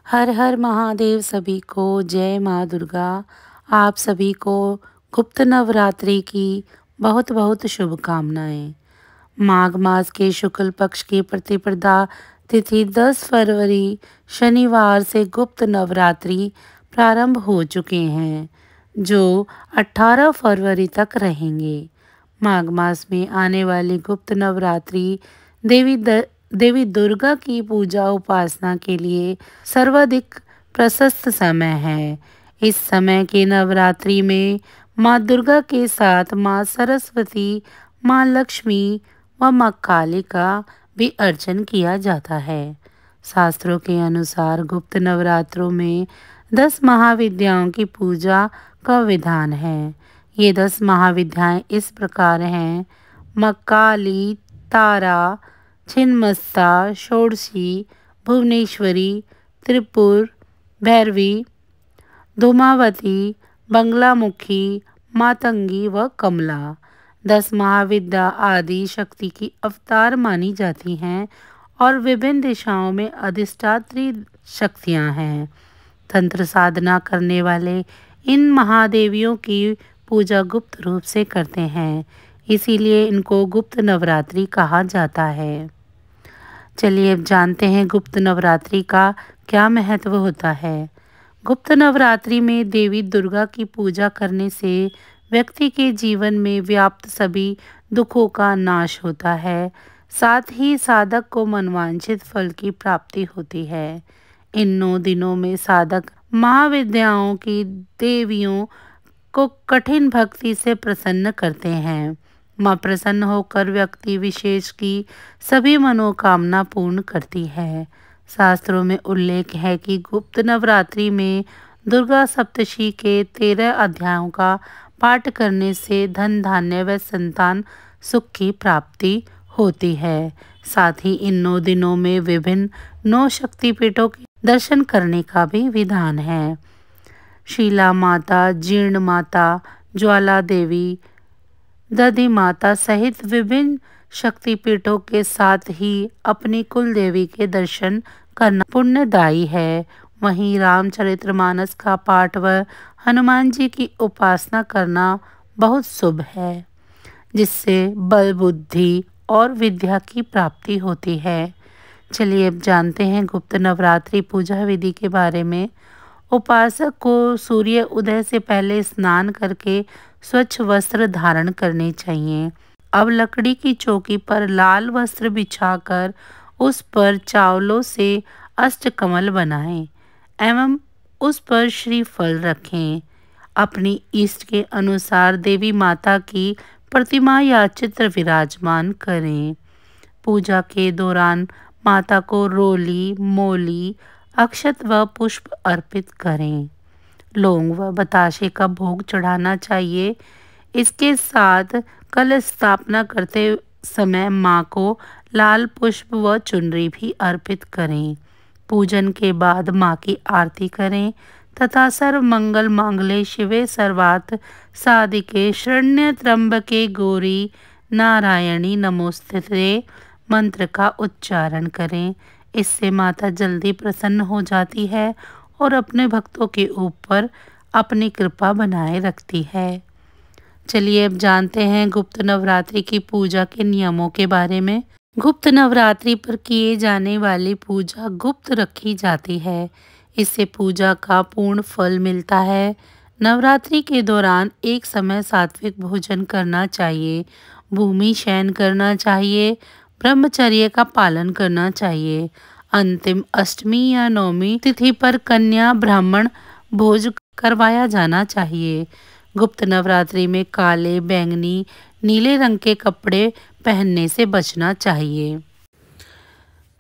हर हर महादेव। सभी को जय माँ दुर्गा। आप सभी को गुप्त नवरात्रि की बहुत बहुत शुभकामनाएं। माघ मास के शुक्ल पक्ष की प्रतिपदा तिथि 10 फरवरी शनिवार से गुप्त नवरात्रि प्रारंभ हो चुके हैं, जो 18 फरवरी तक रहेंगे। माघ मास में आने वाली गुप्त नवरात्रि देवी दुर्गा की पूजा उपासना के लिए सर्वाधिक प्रशस्त समय है। इस समय के नवरात्रि में माँ दुर्गा के साथ माँ सरस्वती, माँ लक्ष्मी व माँ काली का भी अर्चन किया जाता है। शास्त्रों के अनुसार गुप्त नवरात्रों में 10 महाविद्याओं की पूजा का विधान है। ये 10 महाविद्याएं इस प्रकार हैं: माँ काली, तारा, छिन्नमस्ता, षोडशी, भुवनेश्वरी, त्रिपुर, भैरवी, धूमावती, बंगलामुखी, मातंगी व कमला। 10 महाविद्या आदि शक्ति की अवतार मानी जाती हैं और विभिन्न दिशाओं में अधिष्ठात्री शक्तियां हैं। तंत्र साधना करने वाले इन महादेवियों की पूजा गुप्त रूप से करते हैं, इसीलिए इनको गुप्त नवरात्रि कहा जाता है। चलिए अब जानते हैं गुप्त नवरात्रि का क्या महत्व होता है। गुप्त नवरात्रि में देवी दुर्गा की पूजा करने से व्यक्ति के जीवन में व्याप्त सभी दुखों का नाश होता है, साथ ही साधक को मनवांछित फल की प्राप्ति होती है। इन 9 दिनों में साधक महाविद्याओं की देवियों को कठिन भक्ति से प्रसन्न करते हैं। माँ प्रसन्न होकर व्यक्ति विशेष की सभी मनोकामना पूर्ण करती है। शास्त्रों में उल्लेख है कि गुप्त नवरात्रि में दुर्गा सप्तशती के 13 अध्यायों का पाठ करने से धन धान्य व संतान सुख की प्राप्ति होती है। साथ ही इन 9 दिनों में विभिन्न 9 शक्तिपीठों के दर्शन करने का भी विधान है। शीला माता, जीर्ण माता, ज्वाला देवी, दधि माता सहित विभिन्न शक्तिपीठों के साथ ही अपनी कुल देवी के दर्शन करना पुण्यदायी है। वहीं रामचरितमानस का पाठ व हनुमान जी की उपासना करना बहुत शुभ है, जिससे बल, बुद्धि और विद्या की प्राप्ति होती है। चलिए अब जानते हैं गुप्त नवरात्रि पूजा विधि के बारे में। उपासक को सूर्य उदय से पहले स्नान करके स्वच्छ वस्त्र धारण करने चाहिए। अब लकड़ी की चौकी पर लाल वस्त्र बिछाकर उस पर चावलों से अष्टकमल बनाएं एवं उस पर श्रीफल रखें। अपनी इष्ट के अनुसार देवी माता की प्रतिमा या चित्र विराजमान करें। पूजा के दौरान माता को रोली, मोली, अक्षत व पुष्प अर्पित करें। लौंग व बताशे का भोग चढ़ाना चाहिए। इसके साथ कलश स्थापना करते समय माँ को लाल पुष्प व चुनरी भी अर्पित करें। पूजन के बाद माँ की आरती करें तथा सर्व मंगल मांगल्ये शिवे सर्वार्थ साधिके शरण्य त्र्यंबके गौरी नारायणी नमोस्तुते मंत्र का उच्चारण करें। इससे माता जल्दी प्रसन्न हो जाती है और अपने भक्तों के ऊपर अपनी कृपा बनाए रखती है। चलिए अब जानते हैं गुप्त नवरात्रि की पूजा के नियमों के बारे में। गुप्त नवरात्रि पर किए जाने वाली पूजा गुप्त रखी जाती है। इससे पूजा का पूर्ण फल मिलता है। नवरात्रि के दौरान एक समय सात्विक भोजन करना चाहिए, भूमि शयन करना चाहिए, ब्रह्मचर्य का पालन करना चाहिए। अंतिम अष्टमी या नवमी तिथि पर कन्या ब्राह्मण भोज करवाया जाना चाहिए। गुप्त नवरात्रि में काले, बैंगनी, नीले रंग के कपड़े पहनने से बचना चाहिए।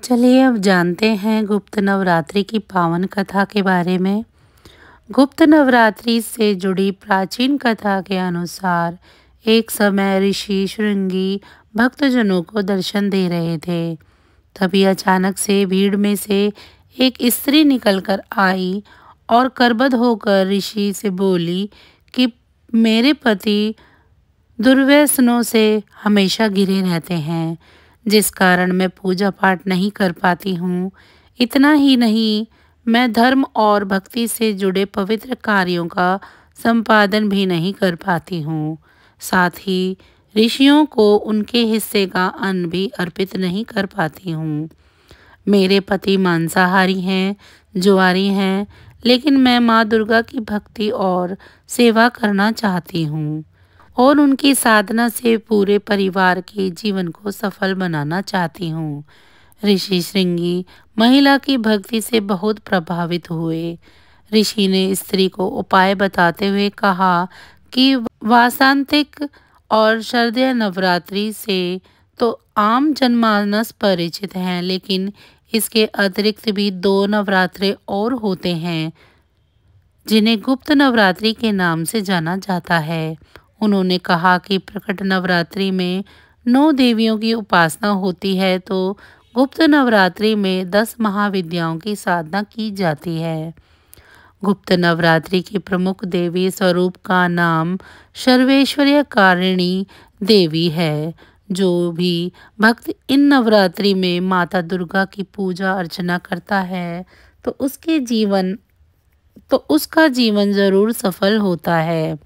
चलिए अब जानते हैं गुप्त नवरात्रि की पावन कथा के बारे में। गुप्त नवरात्रि से जुड़ी प्राचीन कथा के अनुसार एक समय ऋषि श्रृंगी भक्तजनों को दर्शन दे रहे थे। तभी अचानक से भीड़ में से एक स्त्री निकलकर आई और करबद्ध होकर ऋषि से बोली कि मेरे पति दुर्व्यसनों से हमेशा घिरे रहते हैं, जिस कारण मैं पूजा पाठ नहीं कर पाती हूँ। इतना ही नहीं, मैं धर्म और भक्ति से जुड़े पवित्र कार्यों का संपादन भी नहीं कर पाती हूँ। साथ ही ऋषियों को उनके हिस्से का अन्न भी अर्पित नहीं कर पाती हूँ। मेरे पति मांसाहारी हैं, जुआरी हैं, लेकिन मैं माँ दुर्गा की भक्ति और सेवा करना चाहती हूँ और उनकी साधना से पूरे परिवार के जीवन को सफल बनाना चाहती हूँ। ऋषि श्रृंगी महिला की भक्ति से बहुत प्रभावित हुए। ऋषि ने स्त्री को उपाय बताते हुए कहा कि वासंतिक और शारदीय नवरात्रि से तो आम जनमानस परिचित हैं, लेकिन इसके अतिरिक्त भी 2 नवरात्रे और होते हैं जिन्हें गुप्त नवरात्रि के नाम से जाना जाता है। उन्होंने कहा कि प्रकट नवरात्रि में 9 देवियों की उपासना होती है, तो गुप्त नवरात्रि में 10 महाविद्याओं की साधना की जाती है। गुप्त नवरात्रि की प्रमुख देवी स्वरूप का नाम सर्वेश्वर्य कारिणी देवी है। जो भी भक्त इन नवरात्रि में माता दुर्गा की पूजा अर्चना करता है तो उसका जीवन जरूर सफल होता है।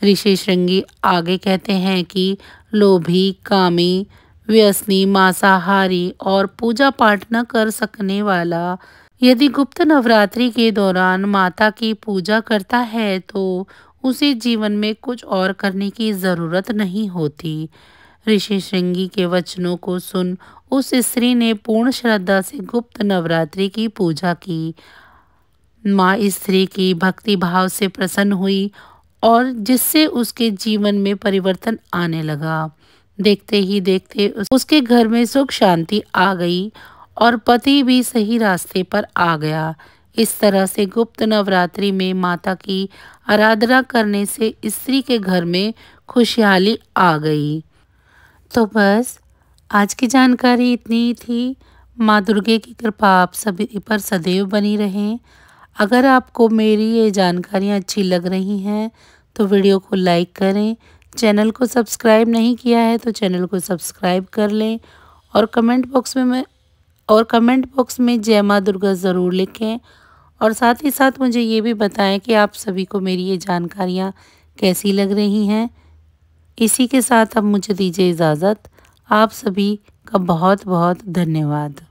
ऋषि श्रृंगी आगे कहते हैं कि लोभी, कामी, व्यसनी, मांसाहारी और पूजा पाठ न कर सकने वाला यदि गुप्त नवरात्रि के दौरान माता की पूजा करता है तो उसे जीवन में कुछ और करने की जरूरत नहीं होती। ऋषि श्रृंगी के वचनों को सुन उस स्त्री ने पूर्ण श्रद्धा से गुप्त नवरात्रि की पूजा की। माँ स्त्री की भक्ति भाव से प्रसन्न हुई और जिससे उसके जीवन में परिवर्तन आने लगा। देखते ही देखते उसके घर में सुख शांति आ गई और पति भी सही रास्ते पर आ गया। इस तरह से गुप्त नवरात्रि में माता की आराधना करने से स्त्री के घर में खुशहाली आ गई। तो बस आज की जानकारी इतनी ही थी। माँ दुर्गे की कृपा आप सभी पर सदैव बनी रहे। अगर आपको मेरी ये जानकारियाँ अच्छी लग रही हैं तो वीडियो को लाइक करें। चैनल को सब्सक्राइब नहीं किया है तो चैनल को सब्सक्राइब कर लें और कमेंट बॉक्स में जय माँ दुर्गा ज़रूर लिखें। और साथ ही साथ मुझे ये भी बताएं कि आप सभी को मेरी ये जानकारियाँ कैसी लग रही हैं। इसी के साथ अब मुझे दीजिए इजाज़त। आप सभी का बहुत बहुत धन्यवाद।